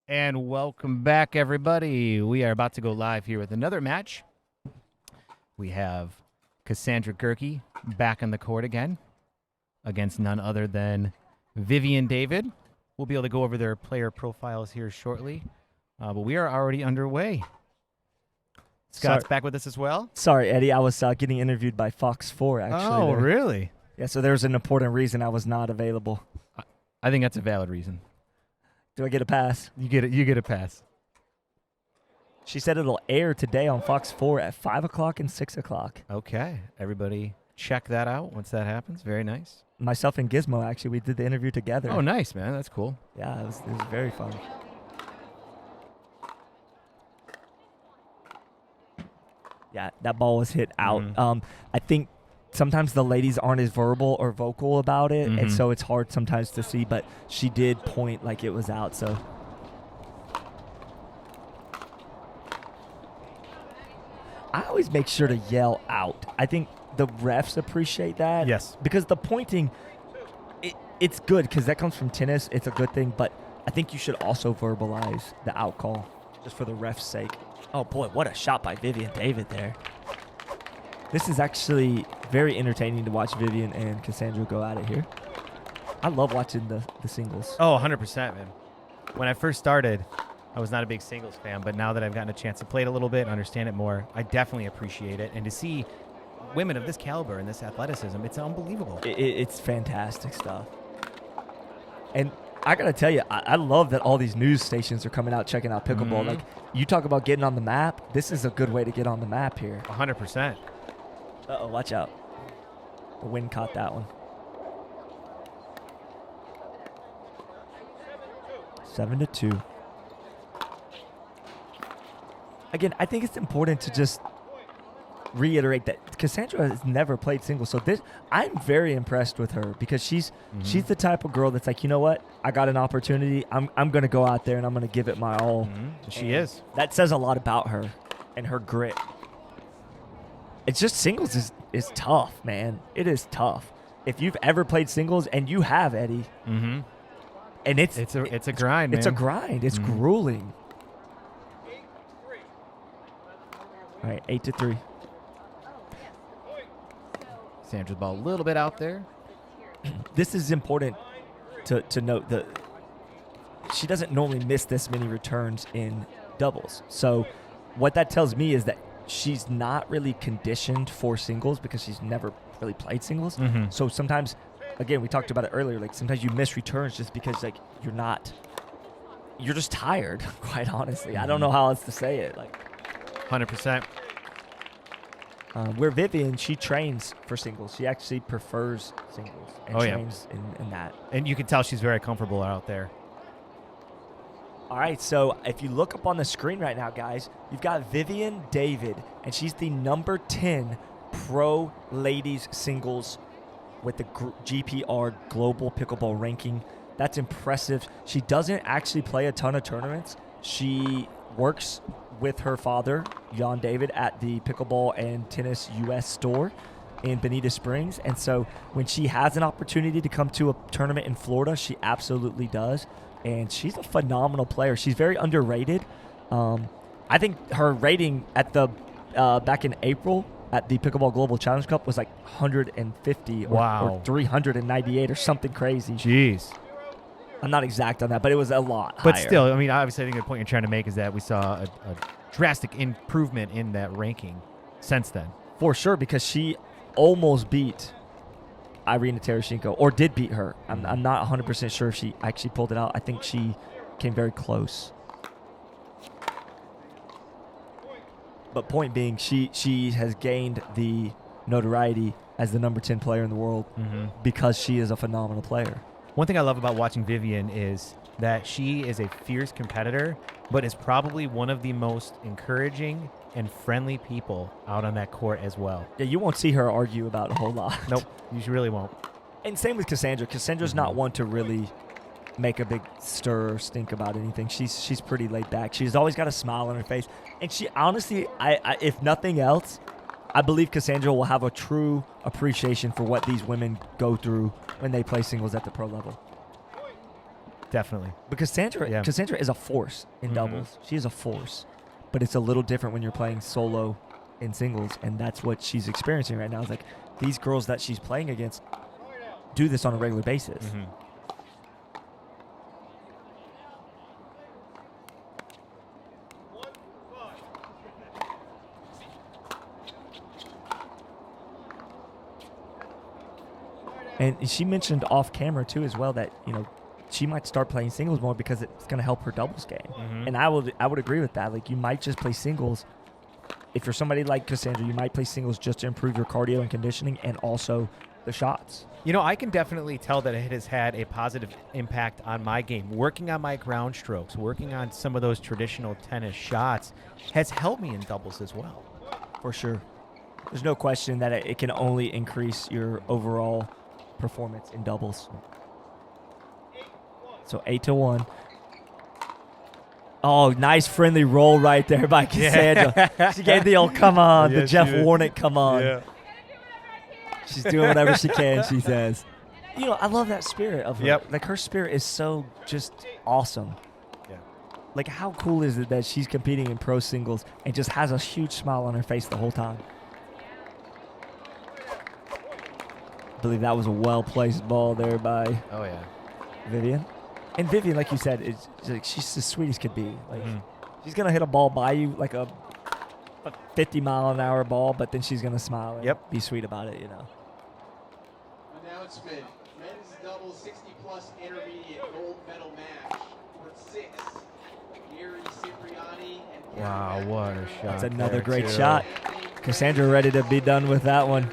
And welcome back, everybody. We are about to go live here with another match. We have KaSandra Gehrke back on the court again against none other than Vivienne David. We'll be able to go over their player profiles here shortly, but we are already underway. Scott's back with us as well. Sorry, Eddie. I was getting interviewed by Fox 4, actually. Oh, really? Yeah, so there's an important reason I was not available. I think that's a valid reason. Do I get a pass? You get a pass. She said it'll air today on Fox 4 at 5 o'clock and 6 o'clock. Okay. Everybody check that out once that happens. Very nice. Myself and Gizmo, actually, we did the interview together. Oh, nice, man. That's cool. Yeah, it was very fun. Yeah, that ball was hit out. I think sometimes the ladies aren't as verbal or vocal about it, and so it's hard sometimes to see, but she did point like it was out, so. I always make sure to yell out. I think the refs appreciate that. Yes. Because the pointing, it's good because that comes from tennis. It's a good thing, but I think you should also verbalize the out call just for the ref's sake. Oh, boy, what a shot by Vivienne David there. This is actually very entertaining to watch Vivienne and KaSandra go at it here. I love watching the singles. Oh, 100%, man. When I first started, I was not a big singles fan, but now that I've gotten a chance to play it a little bit and understand it more, I definitely appreciate it. And to see women of this caliber and this athleticism, it's unbelievable. It's fantastic stuff. And I got to tell you, I love that all these news stations are coming out checking out pickleball. Like, you talk about getting on the map. This is a good way to get on the map here. 100%. Uh-oh, watch out. The wind caught that one. 7-2. Again, I think it's important to just reiterate that KaSandra has never played singles. So I'm very impressed with her because she's the type of girl that's like, you know what? I got an opportunity. I'm going to go out there and I'm going to give it my all. She is. That says a lot about her and her grit. It's just singles is tough, man. It is tough. If you've ever played singles, and you have, Eddie, and it's a grind, man. It's a grind. It's grueling. All right, 8-3. Sandra's ball a little bit out there. This is important to note that she doesn't normally miss this many returns in doubles. So what that tells me is that she's not really conditioned for singles because she's never really played singles. So sometimes, again, we talked about it earlier, like sometimes you miss returns just because like you're just tired, quite honestly. I don't know how else to say it. Like 100%. Where Vivienne, she trains for singles. She actually prefers singles and trains in that. And you can tell she's very comfortable out there. All right, so if you look up on the screen right now, guys, you've got Vivienne David, and she's the number 10 pro ladies singles with the GPR Global Pickleball Ranking. That's impressive. She doesn't actually play a ton of tournaments. She works with her father, Jan David, at the Pickleball and Tennis US store in Bonita Springs. And so when she has an opportunity to come to a tournament in Florida, she absolutely does. And she's a phenomenal player. She's very underrated. I think her rating at the back in April at the Pickleball Global Challenge Cup was like 150 or 398 or something crazy. Jeez. I'm not exact on that, but it was a lot But higher. still, I mean, obviously I think the point you're trying to make is that we saw a drastic improvement in that ranking since then. For sure, because she almost beat Irina Tereshchenko, or did beat her. I'm not 100% sure if she actually pulled it out. I think she came very close. But point being, she has gained the notoriety as the number 10 player in the world because she is a phenomenal player. One thing I love about watching Vivienne is that she is a fierce competitor, but is probably one of the most encouraging and friendly people out on that court as well. Yeah, you won't see her argue about a whole lot. Nope, you really won't. And same with KaSandra. KaSandra's not one to really make a big stir or stink about anything. She's pretty laid back. She's always got a smile on her face. And she honestly, I if nothing else, I believe KaSandra will have a true appreciation for what these women go through when they play singles at the pro level. definitely. Because Cassandra is a force in Mhm. doubles. She is a force. But it's a little different when you're playing solo in singles, and that's what she's experiencing right now. It's like these girls that she's playing against do this on a regular basis. Mhm. And she mentioned off camera too as well that, she might start playing singles more because it's going to help her doubles game. Mhm. And I would agree with that. Like, you might just play singles. If you're somebody like Cassandra, you might play singles just to improve your cardio and conditioning and also the shots. I can definitely tell that it has had a positive impact on my game. Working on my ground strokes, working on some of those traditional tennis shots has helped me in doubles as well. For sure. There's no question that it can only increase your overall performance in doubles. So 8-1. Oh, nice friendly roll right there by Cassandra. She gave the old come on, the Yes, Jeff she did. Warnick come on. Yeah. She's doing whatever she can, she says. I love that spirit of her. Yep. Like, her spirit is so just awesome. Yeah. Like, how cool is it that she's competing in pro singles and just has a huge smile on her face the whole time? I believe that was a well-placed ball there by Oh, yeah. Vivienne. And Vivienne, like you said, she's as sweet as could be. Like, Mhm. she's going to hit a ball by you like a 50-mile-an-hour ball, but then she's going to smile and Yep. be sweet about it, Announcement. Men's doubles 60-plus intermediate gold medal match. Court 6. Gary Cipriani and Wow, what a shot. That's another there, great too. shot. Cassandra ready to be done with that one.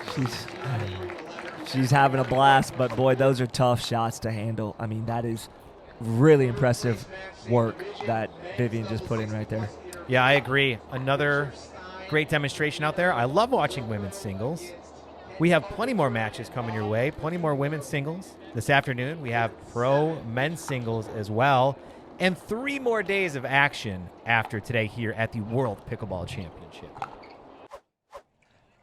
She's having a blast, but boy, those are tough shots to handle. I mean, that is really impressive work that Vivienne just put in right there. Yeah, I agree. Another great demonstration out there. I love watching women's singles. We have plenty more matches coming your way, plenty more women's singles. This afternoon, we have pro men's singles as well, and 3 more days of action after today here at the World Pickleball Championship.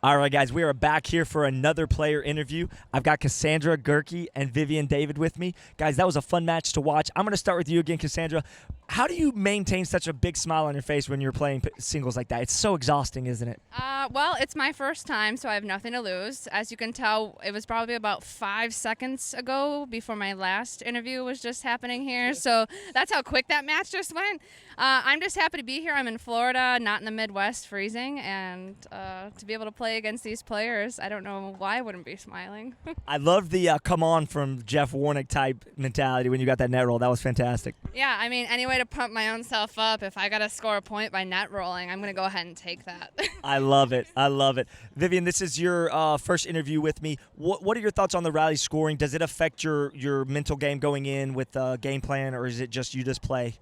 All right, guys, we are back here for another player interview. I've got KaSandra Gehrke and Vivienne David with me. Guys, that was a fun match to watch. I'm going to start with you again, Cassandra. How do you maintain such a big smile on your face when you're playing singles like that? It's so exhausting, isn't it? Well, it's my first time, so I have nothing to lose. As you can tell, it was probably about 5 seconds ago before my last interview was just happening here. So that's how quick that match just went. I'm just happy to be here. I'm in Florida, not in the Midwest, freezing, and to be able to play against these players, I don't know why I wouldn't be smiling. I love the come on from Jeff Warnick type mentality when you got that net roll. That was fantastic. Yeah, I mean, any way to pump my own self up. If I got to score a point by net rolling, I'm going to go ahead and take that. I love it. I love it. Vivienne, this is your first interview with me. What are your thoughts on the rally scoring? Does it affect your mental game going in with game plan, or is it just you just play?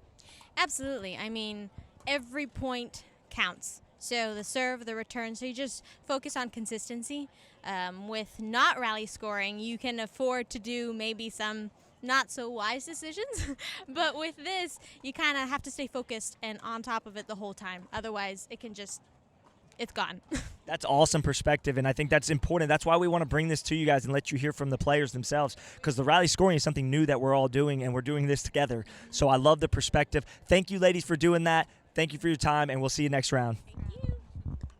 Absolutely. I mean, every point counts. So the serve, the return, so you just focus on consistency. With not rally scoring, you can afford to do maybe some not so wise decisions. But with this, you kind of have to stay focused and on top of it the whole time. Otherwise, it's gone. That's awesome perspective, and I think that's important. That's why we want to bring this to you guys and let you hear from the players themselves, because the rally scoring is something new that we're all doing, and we're doing this together. So I love the perspective. Thank you, ladies, for doing that. Thank you for your time, and we'll see you next round. Thank you.